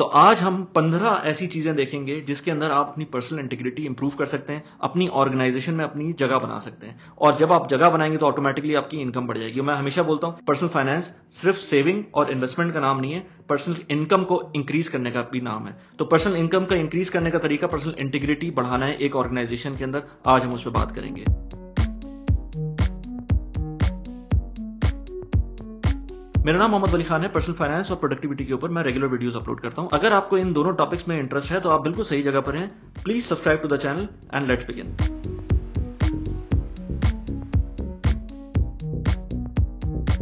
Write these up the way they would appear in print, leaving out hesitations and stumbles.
तो आज हम 15 ऐसी चीजें देखेंगे जिसके अंदर आप अपनी पर्सनल इंटीग्रिटी इंप्रूव कर सकते हैं, अपनी ऑर्गेनाइजेशन में अपनी जगह बना सकते हैं। और जब आप जगह बनाएंगे तो ऑटोमेटिकली आपकी इनकम बढ़ जाएगी। मैं हमेशा बोलता हूं पर्सनल फाइनेंस सिर्फ सेविंग और इन्वेस्टमेंट का नाम नहीं है, पर्सनल इनकम को इंक्रीज करने का भी नाम है। तो पर्सनल इनकम का इंक्रीज करने का तरीका पर्सनल इंटीग्रिटी बढ़ाना है एक ऑर्गेनाइजेशन के अंदर। आज हम उस पर बात करेंगे। मेरा नाम मोहम्मद वली खान है। पर्सनल फाइनेंस और प्रोडक्टिविटी के ऊपर मैं रेगुलर वीडियोस अपलोड करता हूं। अगर आपको इन दोनों टॉपिक्स में इंटरेस्ट है तो आप बिल्कुल सही जगह पर हैं। Please subscribe to the channel and let's begin.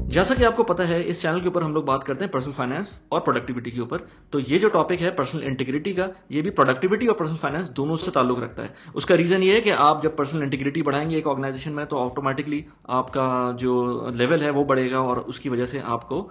जैसा कि आपको पता है, इस चैनल के ऊपर हम लोग बात करते हैं पर्सनल फाइनेंस और प्रोडक्टिविटी के ऊपर। तो ये जो टॉपिक है पर्सनल इंटीग्रिटी का, ये भी प्रोडक्टिविटी और पर्सनल फाइनेंस दोनों से ताल्लुक रखता है। उसका रीजन ये है कि आप जब पर्सनल इंटीग्रिटी बढ़ाएंगे एक ऑर्गेनाइजेशन में तो ऑटोमेटिकली आपका जो लेवल है वो बढ़ेगा और उसकी वजह से आपको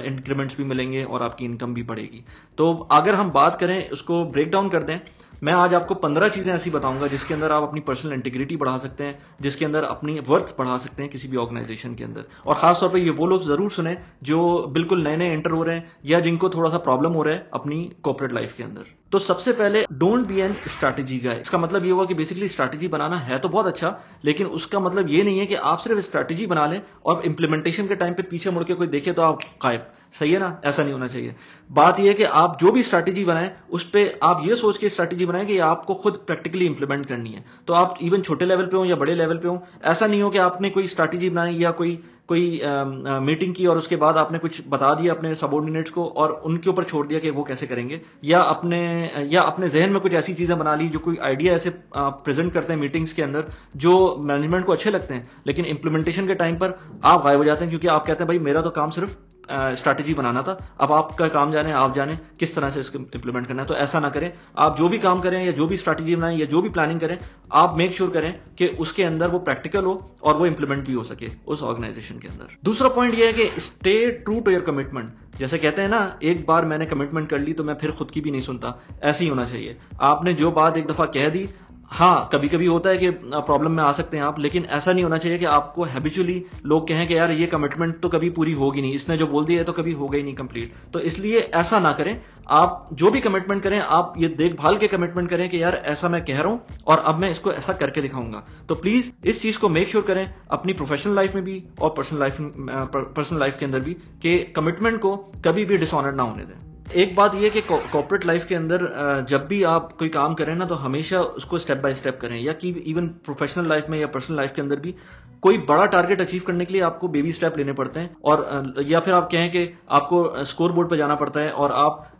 इंक्रीमेंट्स भी मिलेंगे और आपकी इनकम भी बढ़ेगी। तो अगर हम बात करें, उसको ब्रेक डाउन कर दें, मैं आज आपको 15 चीजें ऐसी बताऊंगा जिसके अंदर आप अपनी पर्सनल इंटीग्रिटी बढ़ा सकते हैं, जिसके अंदर अपनी वर्थ बढ़ा सकते हैं किसी भी ऑर्गेनाइजेशन के अंदर। और खासतौर पे ये वो लोग जरूर सुने जो बिल्कुल नए नए एंटर हो रहे हैं या जिनको थोड़ा सा प्रॉब्लम हो रहा है अपनी कॉर्पोरेट लाइफ के अंदर। तो सबसे पहले डोंट बी एन स्ट्रैटेजी गाय। इसका मतलब ये हुआ कि बेसिकली स्ट्रैटेजी बनाना है तो बहुत अच्छा, लेकिन उसका मतलब ये नहीं है कि आप सिर्फ स्ट्रैटेजी बना लें और इंप्लीमेंटेशन के टाइम पे पीछे मुड़ के कोई देखे तो आप गायब। सही है ना? ऐसा नहीं होना चाहिए। बात यह है कि आप जो भी स्ट्रैटेजी बनाएं उस पे आप ये सोच के स्ट्रैटेजी बनाएं कि आपको खुद प्रैक्टिकली इंप्लीमेंट करनी है। तो आप इवन छोटे लेवल पे हो या बड़े लेवल पे हो, ऐसा नहीं हो कि आपने कोई स्ट्रैटेजी बनाई या कोई मीटिंग की और उसके बाद आपने कुछ बता दिया अपने सबऑर्डिनेट्स को और उनके ऊपर छोड़ दिया कि वो कैसे करेंगे, या अपने जहन में कुछ ऐसी चीजें बना ली जो कोई आइडिया ऐसे प्रेजेंट करते हैं मीटिंग्स के अंदर जो मैनेजमेंट को अच्छे लगते हैं, लेकिन इंप्लीमेंटेशन के टाइम पर आप गायब हो जाते हैं क्योंकि आप कहते हैं भाई मेरा तो काम सिर्फ स्ट्रैटेजी बनाना था। अब आपका काम जाने, आप जाने किस तरह से इसको इंप्लीमेंट करना है। तो ऐसा ना करें। आप जो भी काम करें या जो भी स्ट्रैटेजी बनाएं या जो भी प्लानिंग करें, आप मेक श्योर करें कि उसके अंदर वो प्रैक्टिकल हो और वो इंप्लीमेंट भी हो सके उस ऑर्गेनाइजेशन के अंदर। दूसरा पॉइंट ये है कि stay true to your commitment. जैसे कहते हैं ना, एक बार मैंने कमिटमेंट कर ली तो मैं फिर खुद की भी नहीं सुनता। ऐसे ही होना चाहिए। आपने जो बात एक दफा कह दी, हाँ कभी कभी होता है कि प्रॉब्लम में आ सकते हैं आप, लेकिन ऐसा नहीं होना चाहिए कि आपको हैबिचुअली लोग कहें कि यार ये कमिटमेंट तो कभी पूरी होगी नहीं, इसने जो बोल दिया है तो कभी होगा ही नहीं कंप्लीट। तो इसलिए ऐसा ना करें। आप जो भी कमिटमेंट करें आप ये देखभाल के कमिटमेंट करें कि यार ऐसा मैं कह रहा हूं और अब मैं इसको ऐसा करके दिखाऊंगा। तो प्लीज इस चीज को मेक श्योर करें अपनी प्रोफेशनल लाइफ में भी और पर्सनल लाइफ के अंदर भी कि कमिटमेंट को कभी भी डिसऑनर ना होने दें। एक बात यह कि कॉर्पोरेट लाइफ के अंदर जब भी आप कोई काम करें ना तो हमेशा उसको स्टेप बाय स्टेप करें, या कि इवन प्रोफेशनल लाइफ में या पर्सनल लाइफ के अंदर भी कोई बड़ा टारगेट अचीव करने के लिए आपको बेबी स्टेप लेने पड़ते हैं। और या फिर आप कहें कि आपको स्कोर बोर्ड पर जाना पड़ता है और आप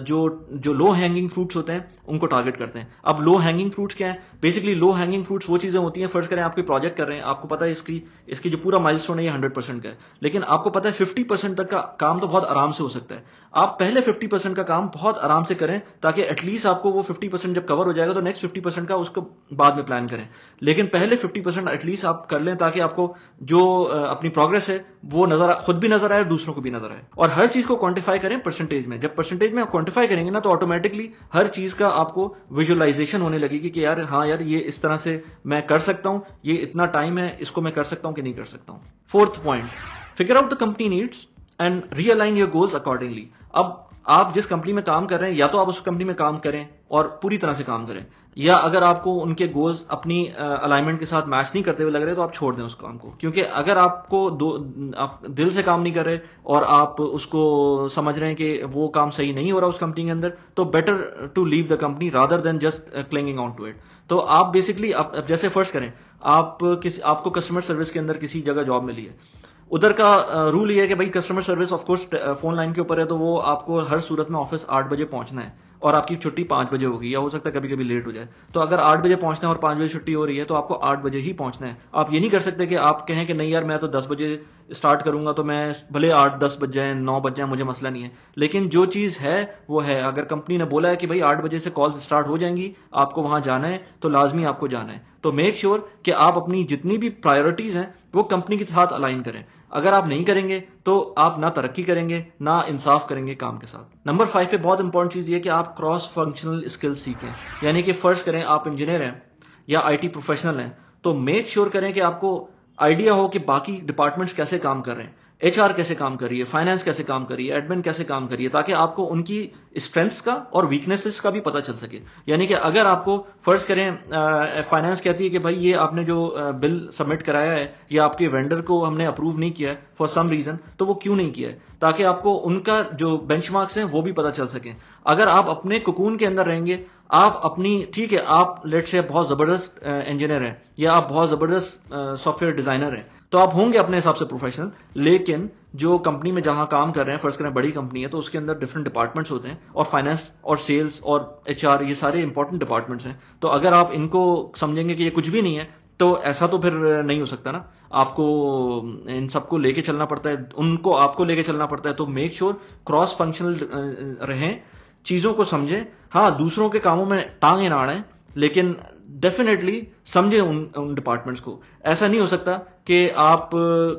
जो लो हैंगिंग फ्रूट्स होते हैं उनको टारगेट करते हैं। अब लो हैंगिंग फ्रूट्स क्या है? बेसिकली लो हैंगिंग फ्रूट्स वो चीजें होती हैं, फर्ज करें आप कोई प्रोजेक्ट कर रहे हैं, आपको पता है इसकी जो पूरा माइलस्टोन है ये 100% का है, लेकिन आपको पता है 50% तक का काम तो बहुत आराम से हो सकता है। आप पहले 50% का काम बहुत आराम से करें ताकि एटलीस्ट आपको वो 50% जब कवर हो जाएगा तो नेक्स्ट 50% का उसको बाद में प्लान करें, लेकिन पहले 50% एटलीस्ट आप कर लें ताकि आपको जो अपनी प्रोग्रेस है वो खुद भी नजर आए और दूसरों को भी नजर आए। और हर चीज को क्वांटिफाई करें परसेंटेज में। जब परसेंटेज में आप क्वांटिफाई करेंगे ना तो ऑटोमेटिकली हर चीज का आपको विजुअलाइजेशन होने लगेगी कि यार हाँ यार ये इस तरह से मैं कर सकता हूं, ये इतना टाइम है, इसको मैं कर सकता हूं कि नहीं कर सकता हूं। Fourth point, figure out the company needs and realign your goals accordingly. अब आप जिस कंपनी में काम कर रहे हैं या तो आप उस कंपनी में काम करें और पूरी तरह से काम करें, या अगर आपको उनके गोल्स अपनी अलाइनमेंट के साथ मैच नहीं करते हुए लग रहे तो आप छोड़ दें उस काम को। क्योंकि अगर आप दिल से काम नहीं कर रहे और आप उसको समझ रहे हैं कि वो काम सही नहीं हो रहा उस कंपनी के अंदर, तो better to leave the company rather than just clinging on to it. तो आप बेसिकली जैसे फर्स्ट करें, आपको कस्टमर सर्विस के अंदर किसी जगह जॉब मिली है, उधर का रूल ये है कि भाई customer service of course phone line के ऊपर है तो वो आपको हर सूरत में ऑफिस 8 बजे पहुंचना है और आपकी छुट्टी 5 बजे होगी, या हो सकता है कभी कभी लेट हो जाए। तो अगर 8 बजे पहुंचना है और 5 बजे छुट्टी हो रही है तो आपको 8 बजे ही पहुंचना है। आप ये नहीं कर सकते कि आप कहें कि नहीं यार मैं तो 10 बजे स्टार्ट करूंगा तो मैं भले 8-10 बज जाए 9 बज जाए मुझे मसला नहीं है, लेकिन जो चीज है वो है। अगर कंपनी ने बोला है कि भाई 8 बजे से कॉल्स स्टार्ट हो जाएंगी, आपको वहां जाना है तो लाजमी आपको जाना है। तो मेक श्योर कि आप अपनी जितनी भी प्रायोरिटीज हैं वो कंपनी के साथ अलाइन करें। अगर आप नहीं करेंगे तो आप ना तरक्की करेंगे ना इंसाफ करेंगे काम के साथ। नंबर 5 पे बहुत इंपॉर्टेंट चीज ये कि आप क्रॉस फंक्शनल स्किल्स सीखें। यानी कि फर्ज करें आप इंजीनियर हैं या आईटी प्रोफेशनल हैं, तो मेक श्योर करें कि आपको आइडिया हो कि बाकी डिपार्टमेंट्स कैसे काम कर रहे हैं। एचआर कैसे काम कर रही है, फाइनेंस कैसे काम कर रही है, एडमिन कैसे काम कर रही है, ताकि आपको उनकी स्ट्रेंथ्स का और वीकनेसेस का भी पता चल सके। यानी कि अगर आपको फर्ज करें फाइनेंस कहती है कि भाई ये आपने जो बिल सबमिट कराया है या आपके वेंडर को हमने अप्रूव नहीं किया है फॉर सम रीजन, तो वो क्यों नहीं किया है, ताकि आपको उनका जो बेंचमार्क्स हैं वो भी पता चल सके। अगर आप अपने कुकून के अंदर रहेंगे, आप अपनी, ठीक है आप लेट्स से बहुत जबरदस्त इंजीनियर हैं या आप बहुत जबरदस्त सॉफ्टवेयर डिजाइनर हैं, तो आप होंगे अपने हिसाब से प्रोफेशनल, लेकिन जो कंपनी में जहां काम कर रहे हैं, फर्स्ट करें बड़ी कंपनी है तो उसके अंदर डिफरेंट डिपार्टमेंट्स होते हैं, और फाइनेंस और सेल्स और एचआर ये सारे इंपॉर्टेंट डिपार्टमेंट्स हैं। तो अगर आप इनको समझेंगे कि ये कुछ भी नहीं है, तो ऐसा तो फिर नहीं हो सकता ना। आपको इन सबको लेके चलना पड़ता है, उनको आपको लेके चलना पड़ता है। तो मेक श्योर क्रॉस फंक्शनल रहें, चीजों को समझें। हाँ, दूसरों के कामों में टांगे ना अड़ें, लेकिन डेफिनेटली समझें उन डिपार्टमेंट्स को। ऐसा नहीं हो सकता कि आप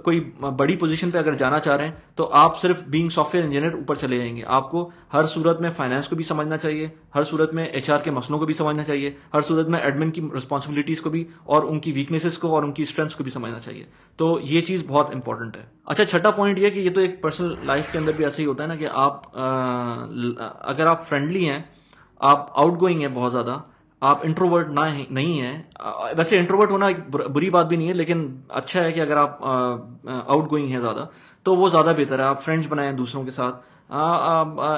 कोई बड़ी पोजीशन पे अगर जाना चाह रहे हैं तो आप सिर्फ बीइंग सॉफ्टवेयर इंजीनियर ऊपर चले जाएंगे। आपको हर सूरत में फाइनेंस को भी समझना चाहिए, हर सूरत में एचआर के मसलों को भी समझना चाहिए, हर सूरत में एडमिन की रिस्पॉन्सिबिलिटीज को भी और उनकी वीकनेसेस को और उनकी स्ट्रेंथ्स को भी समझना चाहिए। तो ये चीज बहुत इंपॉर्टेंट है। अच्छा, छठा पॉइंट ये कि ये तो एक पर्सनल लाइफ के अंदर भी ऐसा ही होता है ना कि आप अगर आप फ्रेंडली हैं, आप आउटगोइंग हैं बहुत ज्यादा, आप इंट्रोवर्ट नहीं है। वैसे इंट्रोवर्ट होना एक बुरी बात भी नहीं है, लेकिन अच्छा है कि अगर आप आउटगोइंग हैं ज्यादा, तो वो ज्यादा बेहतर है। आप फ्रेंड्स बनाएं दूसरों के साथ,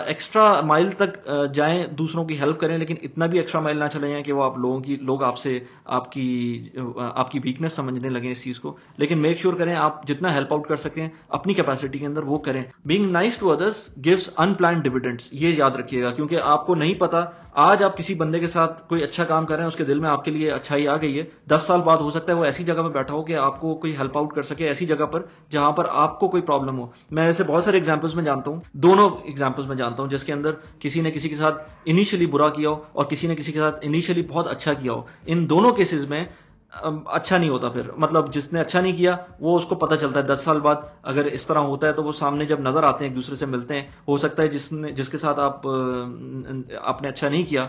एक्स्ट्रा माइल तक जाएं, दूसरों की हेल्प करें, लेकिन इतना भी एक्स्ट्रा माइल ना चले जाएं कि वो आप लोग आपसे आपकी वीकनेस समझने लगे इस चीज को। लेकिन मेक श्योर करें आप जितना हेल्प आउट कर सकें अपनी कैपेसिटी के अंदर वो करें। Being nice to others gives unplanned dividends, ये याद रखिएगा, क्योंकि आपको नहीं पता आज आप किसी बंदे के साथ कोई अच्छा काम कर रहे हैं, उसके दिल में आपके लिए अच्छाई आ गई है, 10 साल बाद हो सकता है वो ऐसी जगह पर बैठा हो कि आपको कोई हेल्प आउट कर सके, ऐसी जगह पर जहां पर आपको कोई प्रॉब्लम हो। मैं ऐसे बहुत सारे एग्जांपल्स में जानता हूं, दोनों एग्जांपल्स में जानता हूं, जिसके अंदर किसी ने किसी के साथ इनिशियली बुरा किया हो और किसी ने किसी के साथ इनिशियली बहुत अच्छा किया हो। इन दोनों केसेस में अच्छा नहीं होता। फिर मतलब जिसने अच्छा नहीं किया वो उसको पता चलता है 10 साल बाद, अगर इस तरह होता है तो वो सामने जब नजर आते हैं, एक दूसरे से मिलते हैं, हो सकता है जिसके साथ आपने अच्छा नहीं किया,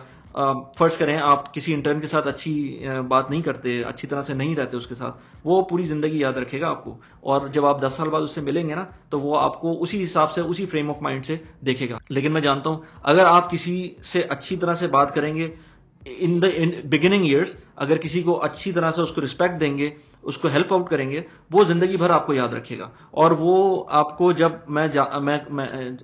फर्ज करें आप किसी इंटर्न के साथ अच्छी बात नहीं करते, अच्छी तरह से नहीं रहते उसके साथ, वो पूरी जिंदगी याद रखेगा आपको। और जब आप 10 साल बाद उससे मिलेंगे ना, तो वो आपको उसी हिसाब से, उसी फ्रेम ऑफ माइंड से देखेगा। लेकिन मैं जानता हूं अगर आप किसी से अच्छी तरह से बात करेंगे इन बिगिनिंग ईयर्स, अगर किसी को अच्छी तरह से उसको रिस्पेक्ट देंगे, उसको हेल्प आउट करेंगे, वो जिंदगी भर आपको याद रखेगा। और वो आपको जब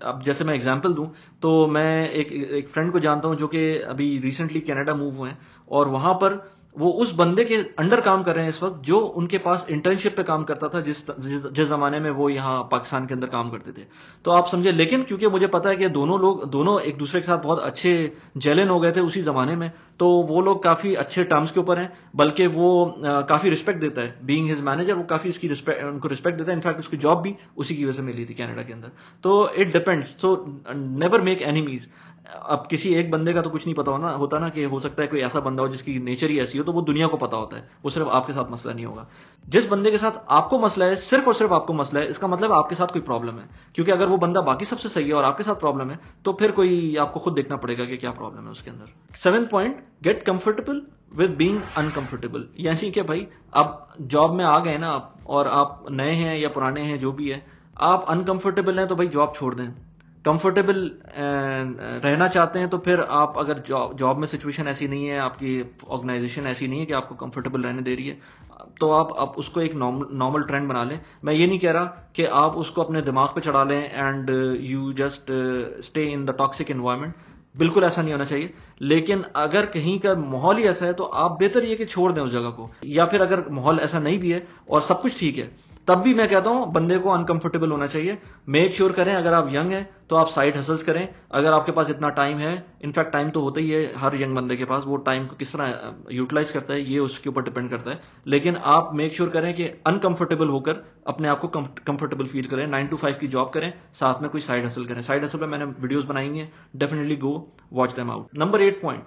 अब जैसे मैं एग्जांपल दूं, तो मैं एक फ्रेंड को जानता हूं जो कि अभी रिसेंटली कनाडा मूव हुए हैं, और वहां पर वो उस बंदे के अंडर काम कर रहे हैं इस वक्त जो उनके पास इंटर्नशिप पे काम करता था जिस जमाने में वो यहाँ पाकिस्तान के अंदर काम करते थे। तो आप समझे, लेकिन क्योंकि मुझे पता है कि दोनों एक दूसरे के साथ बहुत अच्छे जेलन हो गए थे उसी जमाने में, तो वो लोग काफी अच्छे टर्म्स के ऊपर हैं, बल्कि वो काफी रिस्पेक्ट देता है। बीइंग हिज मैनेजर वो काफी उनको रिस्पेक्ट देता है। इनफैक्ट उसकी जॉब भी उसी की वजह से मिली थी कनाडा के अंदर। तो it depends, so never make enemies. अब किसी एक बंदे का तो कुछ नहीं पता होता ना, कि हो सकता है कोई ऐसा बंदा हो जिसकी नेचर ही ऐसी हो, तो वो दुनिया को पता होता है, वो सिर्फ आपके साथ मसला नहीं होगा। जिस बंदे के साथ आपको मसला है, सिर्फ और सिर्फ आपको मसला है, इसका मतलब आपके साथ कोई प्रॉब्लम है। क्योंकि अगर वो बंदा बाकी सबसे सही है और आपके साथ प्रॉब्लम है, तो फिर कोई आपको खुद देखना पड़ेगा कि क्या प्रॉब्लम है उसके अंदर। 7th point, get comfortable with being uncomfortable. यानी कि भाई आप जॉब में आ गए ना आप, और आप नए हैं या पुराने हैं जो भी है, आप अनकंफर्टेबल हैं तो भाई जॉब छोड़ दें। कंफर्टेबल रहना चाहते हैं तो फिर आप, अगर जॉब में सिचुएशन ऐसी नहीं है, आपकी ऑर्गेनाइजेशन ऐसी नहीं है कि आपको कंफर्टेबल रहने दे रही है, तो आप उसको एक नॉर्मल ट्रेंड बना लें। मैं ये नहीं कह रहा कि आप उसको अपने दिमाग पे चढ़ा लें and you just stay in the toxic environment, बिल्कुल ऐसा नहीं होना चाहिए। लेकिन अगर कहीं का माहौल ही ऐसा है तो आप बेहतर ये कि छोड़ दें उस जगह को। या फिर अगर माहौल ऐसा नहीं भी है और सब कुछ ठीक है, तब भी मैं कहता हूं बंदे को अनकंफर्टेबल होना चाहिए। मेक श्योर करें अगर आप यंग हैं तो आप साइड हसल्स करें, अगर आपके पास इतना टाइम है। इनफैक्ट टाइम तो होता ही है हर यंग बंदे के पास, वो टाइम को किस तरह यूटिलाइज करता है ये उसके ऊपर डिपेंड करता है। लेकिन आप मेक श्योर करें कि अनकंफर्टेबल होकर अपने आप को कंफर्टेबल फील करें। 9 to 5 की जॉब करें, साथ में कोई साइड हसल करें। साइड हसल पे मैंने वीडियोस बनाई हैं, definitely go watch them out. Number 8 point,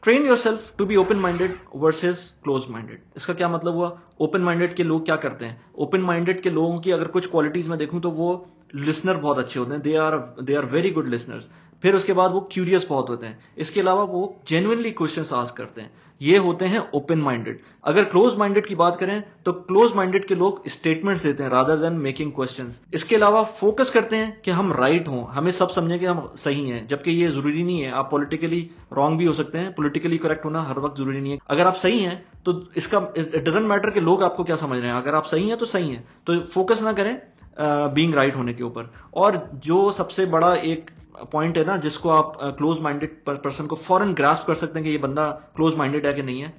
train yourself to be open minded versus close minded. इसका क्या मतलब हुआ? ओपन माइंडेड के लोग क्या करते हैं? ओपन माइंडेड के लोगों की अगर कुछ क्वालिटीज में देखूं तो वो लिसनर बहुत अच्छे होते हैं, they are very good listeners. फिर उसके बाद वो क्यूरियस बहुत होते हैं, इसके अलावा वो जेन्युइनली क्वेश्चंस आस्क करते हैं, ये होते हैं ओपन माइंडेड। अगर क्लोज माइंडेड की बात करें तो क्लोज माइंडेड के लोग स्टेटमेंट्स देते हैं रादर देन मेकिंग क्वेश्चंस। इसके अलावा फोकस करते हैं कि हम राइट हों, हमें सब समझें कि हम सही हैं, जबकि ये जरूरी नहीं है। आप पॉलिटिकली रॉन्ग भी हो सकते हैं, पॉलिटिकली करेक्ट होना हर वक्त जरूरी नहीं है। अगर आप सही हैं तो इसका इट डजंट मैटर कि लोग आपको क्या समझ रहे हैं, अगर आप सही हैं तो सही हैं, तो फोकस ना करें बीइंग राइट होने के ऊपर। और जो सबसे बड़ा एक पॉइंट है ना जिसको आप क्लोज माइंडेड पर्सन को फॉरन ग्रास्प कर सकते हैं कि ये बंदा क्लोज माइंडेड है कि नहीं है,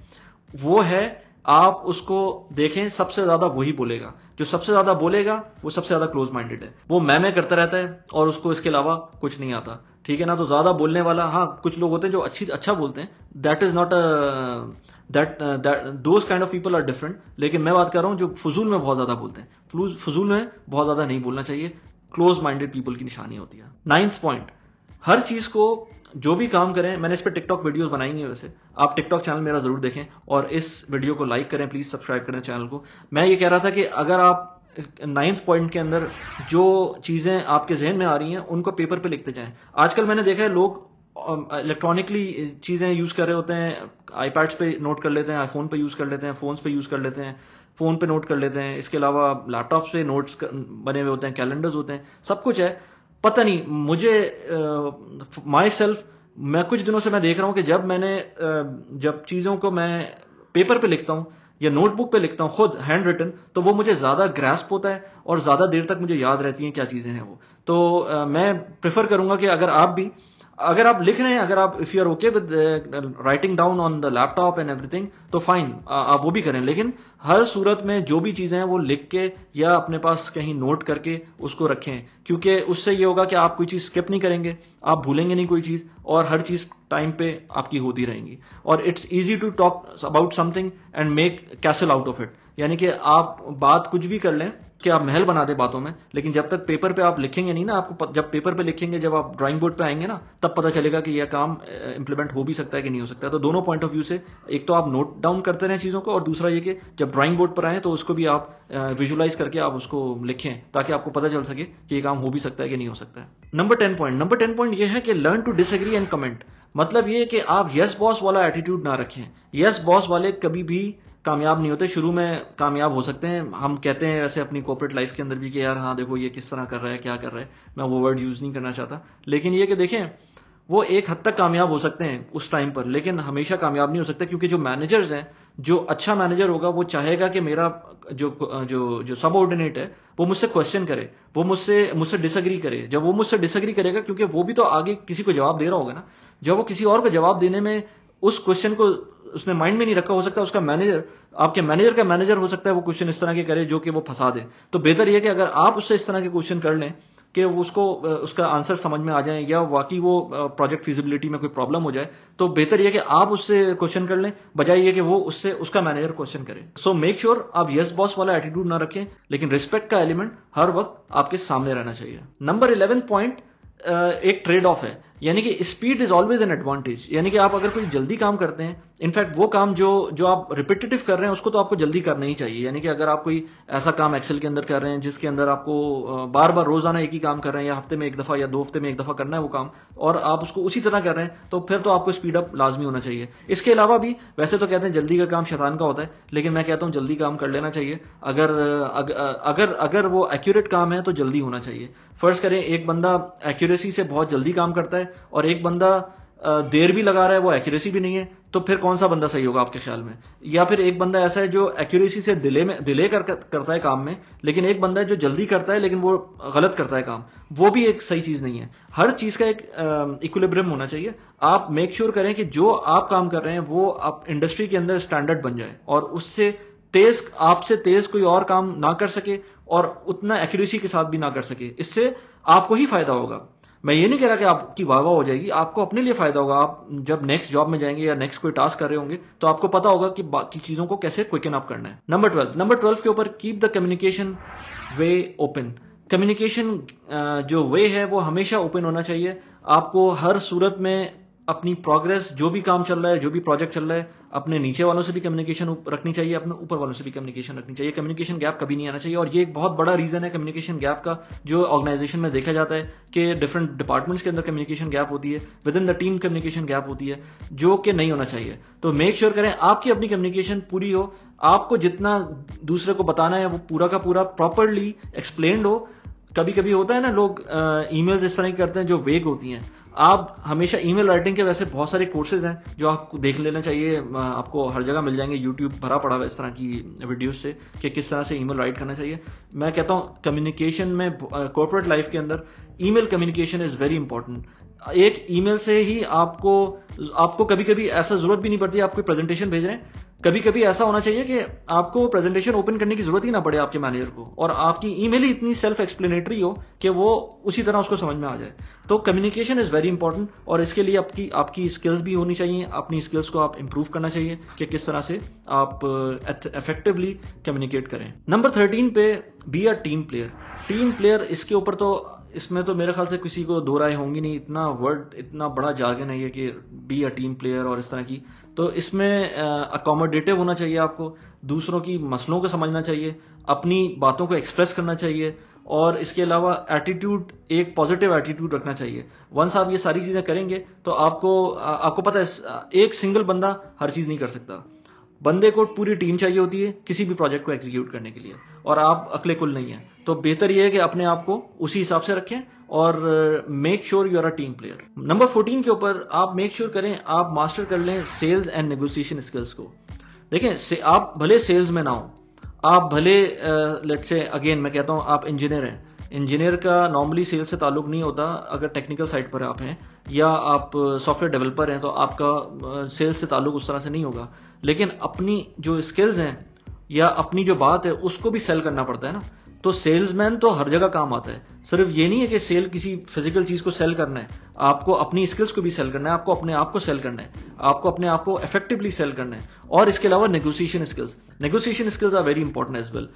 वो है आप उसको देखें, सबसे ज्यादा वही बोलेगा, जो सबसे ज्यादा बोलेगा वो सबसे ज्यादा क्लोज माइंडेड है। वो मैं करता रहता है और उसको इसके अलावा कुछ नहीं आता, ठीक है ना। तो ज्यादा बोलने वाला, हाँ कुछ लोग होते हैं जो अच्छा बोलते हैं, that is not those kind of people are different. लेकिन मैं बात कर रहा हूं जो फजूल में बहुत ज्यादा बोलते हैं, फजूल में बहुत ज्यादा नहीं बोलना चाहिए, क्लोज माइंडेड पीपल की निशानी होती है। 9th पॉइंट, हर चीज को जो भी काम करें, मैंने इस पर टिकटॉक वीडियोस बनाई हैं, वैसे आप टिकटॉक चैनल मेरा जरूर देखें और इस वीडियो को लाइक करें, प्लीज सब्सक्राइब करें चैनल को। मैं ये कह रहा था कि अगर आप 9th पॉइंट के अंदर जो चीजें आपके जहन में आ रही हैं उनको पेपर पे लिखते जाएं। आजकल मैंने देखा है लोग इलेक्ट्रॉनिकली चीजें यूज कर रहे होते हैं, आईपैड्स पे नोट कर लेते हैं, आईफोन पे यूज कर लेते हैं, फोन्स पे यूज कर लेते हैं, फोन पे नोट कर लेते हैं, इसके अलावा लैपटॉप पे नोट्स बने हुए होते हैं, कैलेंडर्स होते हैं, सब कुछ है। पता नहीं मुझे माई सेल्फ, मैं कुछ दिनों से मैं देख रहा हूं कि जब चीजों को मैं पेपर पे लिखता हूं या नोटबुक पे लिखता हूं खुद हैंड रिटन, तो वो मुझे ज्यादा ग्रास्प होता है और ज्यादा देर तक मुझे याद रहती हैं क्या चीजें हैं वो। तो मैं प्रेफर करूंगा कि अगर आप लिख रहे हैं, अगर आप if you are okay with writing down on the laptop and everything, तो फाइन, आप वो भी करें। लेकिन हर सूरत में जो भी चीजें हैं वो लिख के या अपने पास कहीं नोट करके उसको रखें, क्योंकि उससे ये होगा कि आप कोई चीज स्किप नहीं करेंगे, आप भूलेंगे नहीं कोई चीज, और हर चीज टाइम पे आपकी होती रहेंगी। और it's easy to talk about something and make castle out of it, यानी कि आप बात कुछ भी कर लें कि आप महल बना दे बातों में, लेकिन जब तक पेपर पे आप लिखेंगे नहीं ना, आपको जब पेपर पे लिखेंगे, जब आप ड्राइंग बोर्ड पे आएंगे ना, तब पता चलेगा कि यह काम इंप्लीमेंट हो भी सकता है कि नहीं हो सकता है। तो दोनों पॉइंट ऑफ व्यू से, एक तो आप नोट डाउन करते रहें चीजों को, और दूसरा ये कि जब ड्राइंग बोर्ड पर आए तो उसको भी आप विजुलाइज करके आप उसको लिखें, ताकि आपको पता चल सके कि ये काम हो भी सकता है कि नहीं हो सकता है। नंबर 10 पॉइंट ये है कि learn to disagree and comment. मतलब ये कि आप यस बॉस वाला एटीट्यूड ना रखें। यस बॉस वाले कभी भी कामयाब नहीं होते। शुरू में कामयाब हो सकते हैं, हम कहते हैं वैसे अपनी कॉर्पोरेट लाइफ के अंदर भी कि यार हाँ देखो ये किस तरह कर रहा है, क्या कर रहा है, मैं वो वर्ड यूज नहीं करना चाहता, लेकिन ये कि देखें वो एक हद तक कामयाब हो सकते हैं उस टाइम पर, लेकिन हमेशा कामयाब नहीं हो सकते, क्योंकि जो मैनेजर्स हैं, जो अच्छा मैनेजर होगा वो चाहेगा कि मेरा जो सबऑर्डिनेट है वो मुझसे क्वेश्चन करे, वो मुझसे डिसएग्री करे। जब वो मुझसे डिसएग्री करेगा, क्योंकि वो भी तो आगे किसी को जवाब दे रहा होगा ना, जब वो किसी और को जवाब देने में उस क्वेश्चन को उसने माइंड में नहीं रखा, हो सकता है उसका मैनेजर, आपके मैनेजर का मैनेजर हो सकता है वो क्वेश्चन इस तरह के करे जो कि वो फंसा दे। तो बेहतर यह कि अगर आप उससे इस तरह के क्वेश्चन कर लें कि उसको उसका आंसर समझ में आ जाए, या वाकई वो प्रोजेक्ट फिजिबिलिटी में कोई प्रॉब्लम हो जाए, तो बेहतर यह कि आप उससे क्वेश्चन कर लें, बजाय ये कि वो उससे उसका मैनेजर क्वेश्चन करे। सो मेक श्योर आप यस बॉस वाला एटीट्यूड ना रखें, लेकिन रिस्पेक्ट का एलिमेंट हर वक्त आपके सामने रहना चाहिए। नंबर 11 पॉइंट एक ट्रेड ऑफ है, यानी कि speed is always an advantage. यानी कि आप अगर कोई जल्दी काम करते हैं, इनफैक्ट वो काम जो आप रिपीटेटिव कर रहे हैं उसको तो आपको जल्दी करना ही चाहिए। यानी कि अगर आप कोई ऐसा काम एक्सेल के अंदर कर रहे हैं जिसके अंदर आपको बार बार रोजाना एक ही काम कर रहे हैं, या हफ्ते में एक दफा या 2 हफ्ते में एक दफा करना है वो काम, और आप उसको उसी तरह कर रहे हैं, तो फिर तो आपको स्पीड अप लाजमी होना चाहिए। इसके अलावा भी वैसे तो कहते हैं जल्दी का काम शैतान का होता है, लेकिन मैं कहता हूं जल्दी काम कर लेना चाहिए। अगर वो एक्यूरेट काम है तो जल्दी होना चाहिए। फर्ज करें एक बंदा एक्यूरेसी से बहुत जल्दी काम करता है और एक बंदा देर भी लगा रहा है, वो एक्यूरेसी भी नहीं है, तो फिर कौन सा बंदा सही होगा आपके ख्याल में? या फिर एक बंदा ऐसा है जो एक्यूरेसी से डिले करता है काम में, लेकिन एक बंदा है जो जल्दी करता है लेकिन वो गलत करता है काम, वो भी एक सही चीज नहीं है। हर चीज का एक इक्विलिब्रियम होना चाहिए। आप मेक श्योर करें कि जो आप काम कर रहे हैं वो आप इंडस्ट्री के अंदर स्टैंडर्ड बन जाए, और उससे आपसे तेज कोई और काम ना कर सके और उतना एक्यूरेसी के साथ भी ना कर सके। इससे आपको ही फायदा होगा। मैं ये नहीं कह रहा कि आपकी वाह वाह हो जाएगी, आपको अपने लिए फायदा होगा। आप जब नेक्स्ट जॉब में जाएंगे या नेक्स्ट कोई टास्क कर रहे होंगे तो आपको पता होगा कि बाकी चीजों को कैसे क्विकन अप करना है। नंबर 12 के ऊपर keep the communication way open. Communication जो वे है वो हमेशा ओपन होना चाहिए। आपको हर सूरत में अपनी प्रोग्रेस, जो भी काम चल रहा है, जो भी प्रोजेक्ट चल रहा है, अपने नीचे वालों से भी कम्युनिकेशन रखनी चाहिए, अपने ऊपर वालों से भी कम्युनिकेशन रखनी चाहिए। कम्युनिकेशन गैप कभी नहीं आना चाहिए, और ये एक बहुत बड़ा रीजन है कम्युनिकेशन गैप का जो ऑर्गेनाइजेशन में देखा जाता है कि डिफरेंट डिपार्टमेंट्स के अंदर कम्युनिकेशन गैप होती है, with in the team communication gap होती है, जो कि नहीं होना चाहिए। तो मेक श्योर करें आपकी अपनी कम्युनिकेशन पूरी हो, आपको जितना दूसरे को बताना है वो पूरा का पूरा प्रॉपरली एक्सप्लेन्ड हो। कभी कभी होता है ना, लोग ईमेल्स इस तरह की करते हैं जो वेग होती हैं। आप हमेशा ईमेल राइटिंग के वैसे बहुत सारे कोर्सेज हैं जो आपको देख लेना चाहिए, आपको हर जगह मिल जाएंगे, यूट्यूब भरा पड़ा है इस तरह की वीडियोस से कि किस तरह से ईमेल राइट करना चाहिए। मैं कहता हूं कम्युनिकेशन में, कॉर्पोरेट लाइफ के अंदर email communication is very important. एक ईमेल से ही आपको कभी कभी ऐसा जरूरत भी नहीं पड़ती, आप कोई प्रेजेंटेशन भेज रहे हैं, कभी कभी ऐसा होना चाहिए कि आपको प्रेजेंटेशन ओपन करने की जरूरत ही ना पड़े आपके मैनेजर को, और आपकी ईमेल ही इतनी सेल्फ एक्सप्लेनेटरी हो कि वो उसी तरह उसको समझ में आ जाए। तो कम्युनिकेशन इज वेरी इंपॉर्टेंट, और इसके लिए आपकी स्किल्स भी होनी चाहिए, अपनी स्किल्स को आप इंप्रूव करना चाहिए कि किस तरह से आप इफेक्टिवली कम्युनिकेट करें। नंबर 13 पे, be a team player. Team player, इसके ऊपर तो, इसमें तो मेरे ख्याल से किसी को दो राय होंगी नहीं, इतना वर्ड, इतना बड़ा जार्गन है ये कि बी अ टीम प्लेयर और इस तरह की। तो इसमें अकोमोडेटिव होना चाहिए, आपको दूसरों की मसलों को समझना चाहिए, अपनी बातों को एक्सप्रेस करना चाहिए, और इसके अलावा एटीट्यूड, एक पॉजिटिव एटीट्यूड रखना चाहिए। वंस आप ये सारी चीजें करेंगे तो आपको पता है एक सिंगल बंदा हर चीज नहीं कर सकता, बंदे को पूरी टीम चाहिए होती है किसी भी प्रोजेक्ट को एग्जीक्यूट करने के लिए, और आप अकेले कुल नहीं है। तो बेहतर यह है कि अपने आप को उसी हिसाब से रखें और make sure you are a team player. Number 14 के ऊपर आप मेक श्योर करें आप मास्टर कर लें सेल्स एंड नेगोशिएशन स्किल्स को। देखें, आप भले सेल्स में ना हो, आप भले लेट्स से, अगेन मैं कहता हूं आप इंजीनियर हैं, इंजीनियर का नॉर्मली सेल्स से ताल्लुक नहीं होता। अगर टेक्निकल साइड पर आप हैं या आप सॉफ्टवेयर डेवलपर हैं तो आपका सेल्स से ताल्लुक उस तरह से नहीं होगा, लेकिन अपनी जो स्किल्स हैं या अपनी जो बात है उसको भी सेल करना पड़ता है ना। तो सेल्समैन तो हर जगह काम आता है, सिर्फ ये नहीं है कि सेल किसी फिजिकल चीज को सेल करना है, आपको अपनी स्किल्स को भी सेल करना है, आपको अपने आप को सेल करना है, आपको अपने आप को इफेक्टिवली सेल करना है। और इसके अलावा negotiation skills are very important as well.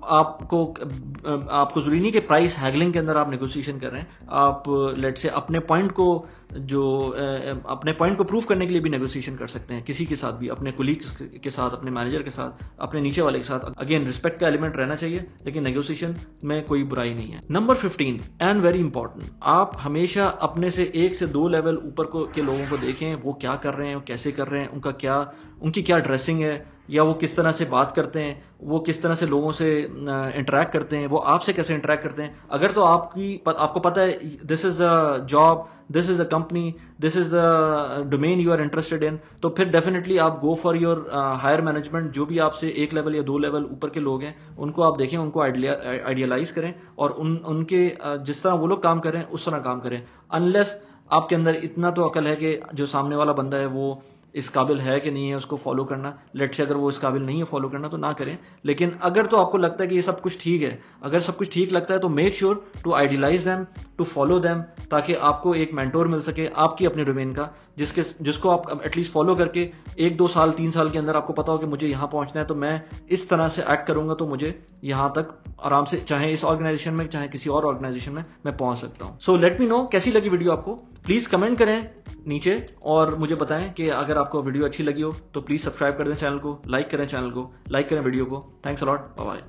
आपको जरूरी नहीं कि प्राइस हैगलिंग के अंदर आप नेगोशिएशन कर रहे हैं, आप लेट से अपने पॉइंट को प्रूव करने के लिए भी नेगोशिएशन कर सकते हैं, किसी के साथ भी, अपने कोलीग्स के साथ, अपने मैनेजर के साथ, अपने नीचे वाले के साथ। अगेन रिस्पेक्ट का एलिमेंट रहना चाहिए, लेकिन नेगोशिएशन में कोई बुराई नहीं है। नंबर 15 एंड वेरी इंपॉर्टेंट, आप हमेशा अपने से 1 से 2 लेवल ऊपर के लोगों को देखें, वो क्या कर रहे हैं, वो कैसे कर रहे हैं, उनकी क्या ड्रेसिंग है, या वो किस तरह से बात करते हैं, वो किस तरह से लोगों से इंटरेक्ट करते हैं, वो आपसे कैसे इंटरेक्ट करते हैं। अगर तो आपको पता है this is the job, this is the company, this is the domain you are interested in, तो फिर डेफिनेटली आप go for your higher management. जो भी आपसे 1 लेवल या 2 लेवल ऊपर के लोग हैं उनको आप देखें, उनको आइडियलाइज करें, और उनके जिस तरह वो लोग काम करें उस तरह काम करें। अनलेस आपके अंदर इतना तो अकल है कि जो सामने वाला बंदा है वो इस काबिल है कि नहीं है उसको फॉलो करना, लेट से अगर वो इस काबिल नहीं है फॉलो करना तो ना करें। लेकिन अगर तो आपको लगता है कि ये सब कुछ ठीक है, अगर सब कुछ ठीक लगता है तो make sure to idealize them, to follow them, ताकि आपको एक मेंटोर मिल सके आपकी अपने डोमेन का, जिसको आप एटलीस्ट फॉलो करके 1, 2 साल, 3 साल के अंदर आपको पता हो कि मुझे यहां पहुंचना है, तो मैं इस तरह से एक्ट करूंगा तो मुझे यहां तक आराम से, चाहे इस ऑर्गेनाइजेशन में चाहे किसी और ऑर्गेनाइजेशन में, मैं पहुंच सकता हूं। सो लेट मी नो कैसी लगी वीडियो आपको, प्लीज कमेंट करें नीचे और मुझे बताएं कि अगर आपको वीडियो अच्छी लगी हो तो प्लीज सब्सक्राइब कर दें चैनल को, लाइक करें वीडियो को। Thanks a lot, bye bye.